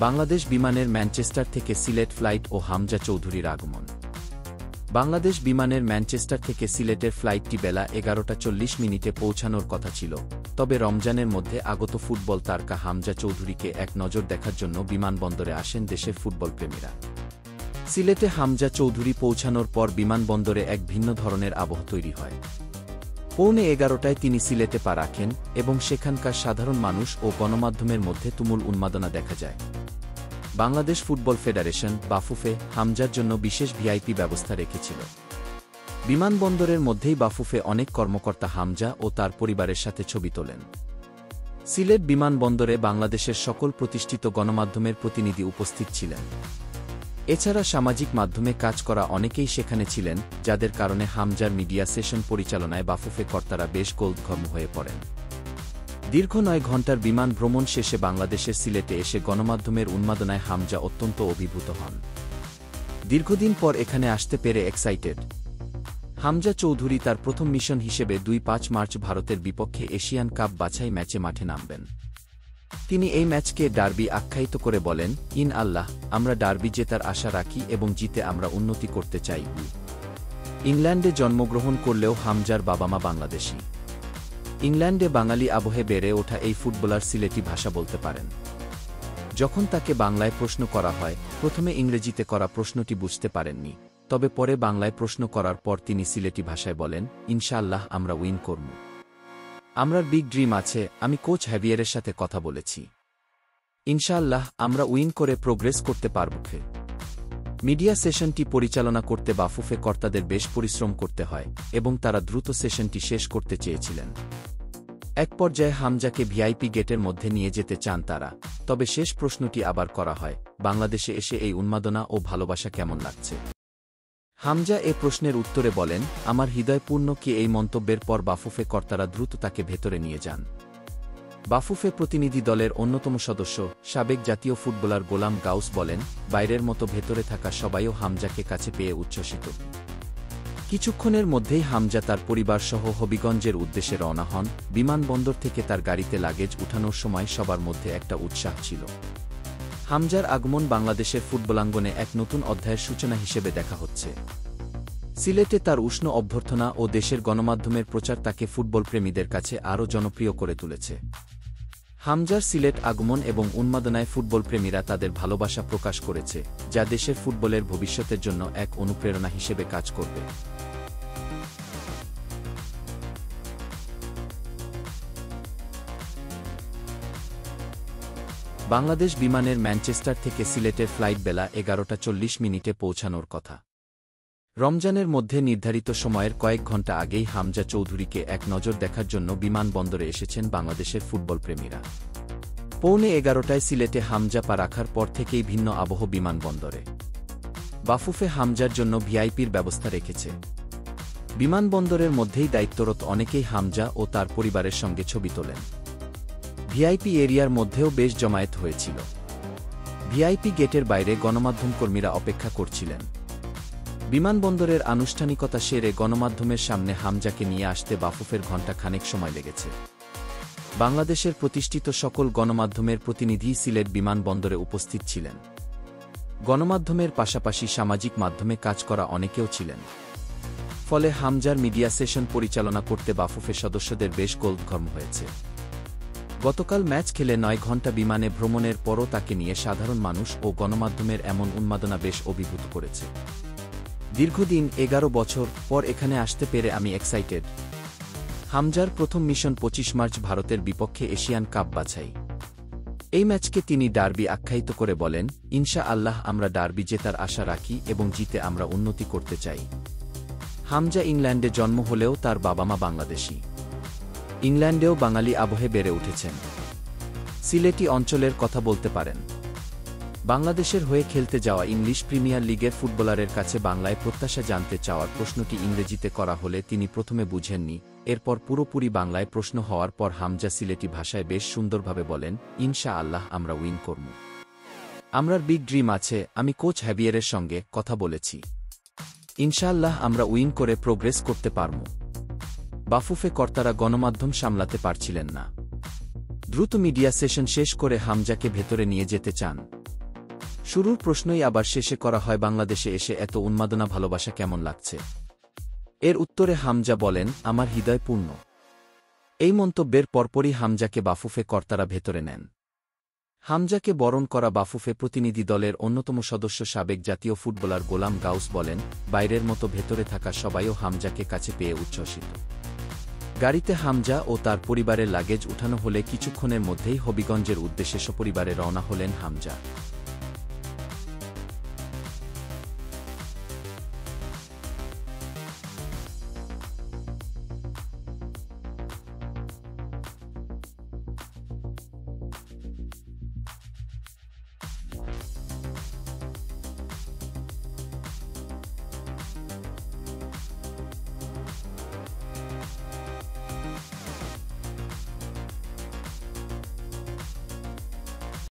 বাংলাদেশ বিমানের ম্যানচেস্টার থেকে সিলেট ফ্লাইট ও হামজা চৌধুরীর আগমন। বাংলাদেশ বিমানের ম্যানচেস্টার থেকে সিলেটের ফ্লাইটটি বেলা 11:40 পৌঁছানোর কথা ছিল, তবে রমজানের মধ্যে আগত ফুটবল তারকা হামজা চৌধুরীকে এক নজর দেখার জন্য বিমানবন্দরে আসেন দেশের ফুটবলপ্রেমীরা। সিলেটে হামজা চৌধুরী পৌঁছানোর পর বিমানবন্দরে এক ভিন্ন ধরনের আবহ তৈরি হয়। পৌনে 11টায় তিনি সিলেটে পা রাখেন এবং সেখানকার সাধারণ মানুষ ও গণমাধ্যমের মধ্যে তুমুল উন্মাদনা দেখা যায়। বাংলাদেশ ফুটবল ফেডারেশন বাফুফে হামজার জন্য বিশেষ ভিআইপি ব্যবস্থা রেখেছিল। বিমানবন্দরের মধ্যেই বাফুফে অনেক কর্মকর্তা হামজা ও তার পরিবারের সাথে ছবি তোলেন। সিলেট বিমানবন্দরে বাংলাদেশের সকল প্রতিষ্ঠিত গণমাধ্যমের প্রতিনিধি উপস্থিত ছিলেন। এছাড়া সামাজিক মাধ্যমে কাজ করা অনেকেই সেখানে ছিলেন, যাদের কারণে হামজার মিডিয়া সেশন পরিচালনায় বাফুফে কর্তারা বেশ গোলঘর্ম হয়ে পড়েন। দীর্ঘ 9 ঘণ্টার বিমান ভ্রমণ শেষে বাংলাদেশের সিলেটে এসে গণমাধ্যমের উন্মাদনায় হামজা অত্যন্ত অভিভূত হন। দীর্ঘদিন পর এখানে আসতে পেরে এক্সাইটেড হামজা চৌধুরী তার প্রথম মিশন হিসেবে 2-5 মার্চ ভারতের বিপক্ষে এশিয়ান কাপ বাছাই ম্যাচে মাঠে নামবেন। তিনি এই ম্যাচকে ডার্বি আখ্যায়িত করে বলেন, ইন আল্লাহ, আমরা ডার্বি জেতার আশা রাখি এবং জিতে আমরা উন্নতি করতে চাই। ইংল্যান্ডে জন্মগ্রহণ করলেও হামজার বাবা মা বাংলাদেশি। ইংল্যান্ডে বাঙালি আবহে বেড়ে ওঠা এই ফুটবলার সিলেটি ভাষা বলতে পারেন। যখন তাকে বাংলায় প্রশ্ন করা হয়, প্রথমে ইংরেজিতে করা প্রশ্নটি বুঝতে পারেননি, তবে পরে বাংলায় প্রশ্ন করার পর তিনি সিলেটি ভাষায় বলেন, ইনশাআল্লাহ আমরা উইন করব। আমরার বিগ ড্রিম আছে, আমি কোচ হ্যাভিয়ারের সাথে কথা বলেছি। ইনশাআল্লাহ আমরা উইন করে প্রোগ্রেস করতে পারব। মিডিয়া সেশনটি পরিচালনা করতে বাফুফে কর্তাদের বেশ পরিশ্রম করতে হয় এবং তারা দ্রুত সেশনটি শেষ করতে চেয়েছিলেন। এক পর্যায়ে হামজাকে ভিআইপি গেটের মধ্যে নিয়ে যেতে চান তারা, তবে শেষ প্রশ্নটি আবার করা হয়, বাংলাদেশে এসে এই উন্মাদনা ও ভালোবাসা কেমন লাগছে। হামজা এ প্রশ্নের উত্তরে বলেন, আমার হৃদয় পূর্ণ। কি এই মন্তব্যের পর বাফুফে কর্তারা দ্রুত তাকে ভেতরে নিয়ে যান। বাফুফে প্রতিনিধি দলের অন্যতম সদস্য সাবেক জাতীয় ফুটবলার গোলাম গাউস বলেন, বাইরের মতো ভেতরে থাকা সবাইও হামজাকে কাছে পেয়ে উচ্ছ্বসিত। কিছুক্ষণের মধ্যেই হামজা তার পরিবারসহ হবিগঞ্জের উদ্দেশ্যে রওনা হন। বিমানবন্দর থেকে তার গাড়িতে লাগেজ উঠানোর সময় সবার মধ্যে একটা উৎসাহ ছিল। হামজার আগমন বাংলাদেশের ফুটবলাঙ্গনে এক নতুন অধ্যায়ের সূচনা হিসেবে দেখা হচ্ছে। সিলেটে তার উষ্ণ অভ্যর্থনা ও দেশের গণমাধ্যমের প্রচার তাকে ফুটবলপ্রেমীদের কাছে আরও জনপ্রিয় করে তুলেছে। হামজার সিলেট আগমন এবং উন্মাদনায় ফুটবলপ্রেমীরা তাদের ভালোবাসা প্রকাশ করেছে, যা দেশের ফুটবলের ভবিষ্যতের জন্য এক অনুপ্রেরণা হিসেবে কাজ করবে। বাংলাদেশ বিমানের ম্যানচেস্টার থেকে সিলেটের ফ্লাইট বেলা 11:40 পৌঁছানোর কথা। রমজানের মধ্যে নির্ধারিত সময়ের কয়েক ঘণ্টা আগেই হামজা চৌধুরীকে এক নজর দেখার জন্য বিমানবন্দরে এসেছেন বাংলাদেশের ফুটবলপ্রেমীরা। পৌনে 11টায় সিলেটে হামজা পা রাখার পর থেকেই ভিন্ন আবহ বিমানবন্দরে। বাফুফে হামজার জন্য ভিআইপির ব্যবস্থা রেখেছে। বিমানবন্দরের মধ্যেই দায়িত্বরত অনেকেই হামজা ও তার পরিবারের সঙ্গে ছবি তোলেন। ভিআইপি এরিয়ার মধ্যেও বেশ জমায়েত হয়েছিল। ভিআইপি গেটের বাইরে গণমাধ্যম কর্মীরা অপেক্ষা করছিলেন। বিমানবন্দরের আনুষ্ঠানিকতা সেরে গণমাধ্যমের সামনে হামজাকে নিয়ে আসতে বাফুফের ঘণ্টা খানেক সময় লেগেছে। বাংলাদেশের প্রতিষ্ঠিত সকল গণমাধ্যমের প্রতিনিধি সিলেট বিমানবন্দরে উপস্থিত ছিলেন। গণমাধ্যমের পাশাপাশি সামাজিক মাধ্যমে কাজ করা অনেকেও ছিলেন। ফলে হামজার মিডিয়া সেশন পরিচালনা করতে বাফুফে সদস্যদের বেশ গোলঘর্ম হয়েছে। গতকাল ম্যাচ খেলে 9 ঘণ্টা বিমানে ভ্রমণের পরও তাকে নিয়ে সাধারণ মানুষ ও গণমাধ্যমের এমন উন্মাদনা বেশ অভিভূত করেছে। দীর্ঘদিন 11 বছর পর এখানে আসতে পেরে আমি এক্সাইটেড। হামজার প্রথম মিশন 25 মার্চ ভারতের বিপক্ষে এশিয়ান কাপ বাছাই। এই ম্যাচকে তিনি ডার্বি আখ্যায়িত করে বলেন, ইনশা আল্লাহ আমরা ডার্বি জেতার আশা রাখি এবং জিতে আমরা উন্নতি করতে চাই। হামজা ইংল্যান্ডে জন্ম হলেও তার বাবা মা বাংলাদেশি। ইংল্যান্ডেও বাঙালি আবহে বেড়ে উঠেছেন। সিলেটি অঞ্চলের কথা বলতে পারেন। বাংলাদেশের হয়ে খেলতে যাওয়া ইংলিশ প্রিমিয়ার লিগের ফুটবলারের কাছে বাংলায় প্রত্যাশা জানতে চাওয়ার প্রশ্নটি ইংরেজিতে করা হলে তিনি প্রথমে বুঝেননি। এরপর পুরোপুরি বাংলায় প্রশ্ন হওয়ার পর হামজা সিলেটি ভাষায় বেশ সুন্দরভাবে বলেন, ইনশা আল্লাহ আমরা উইন করব। আমরার বিগ ড্রিম আছে, আমি কোচ হ্যাভিয়ারের সঙ্গে কথা বলেছি। ইনশাআল্লাহ আমরা উইন করে প্রোগ্রেস করতে পারব। বাফুফে কর্তারা গণমাধ্যম সামলাতে পারছিলেন না। দ্রুত মিডিয়া সেশন শেষ করে হামজাকে ভেতরে নিয়ে যেতে চান। শুরুর প্রশ্নই আবার শেষে করা হয় বাংলাদেশে এসে এত উন্মাদনা ভালোবাসা কেমন লাগছে। এর উত্তরে হামজা বলেন, আমার হৃদয় পূর্ণ। এই মন্তব্যের পরপরই হামজাকে বাফুফে কর্তারা ভেতরে নেন। হামজাকে বরণ করা বাফুফে প্রতিনিধি দলের অন্যতম সদস্য সাবেক জাতীয় ফুটবলার গোলাম গাউস বলেন, বাইরের মতো ভেতরে থাকা সবাইও হামজাকে কাছে পেয়ে উচ্ছ্বসিত। গাড়িতে হামজা ও তার পরিবারের লাগেজ উঠানো হলে কিছুক্ষণের মধ্যেই হবিগঞ্জের উদ্দেশ্যে সপরিবারে রওনা হলেন হামজা।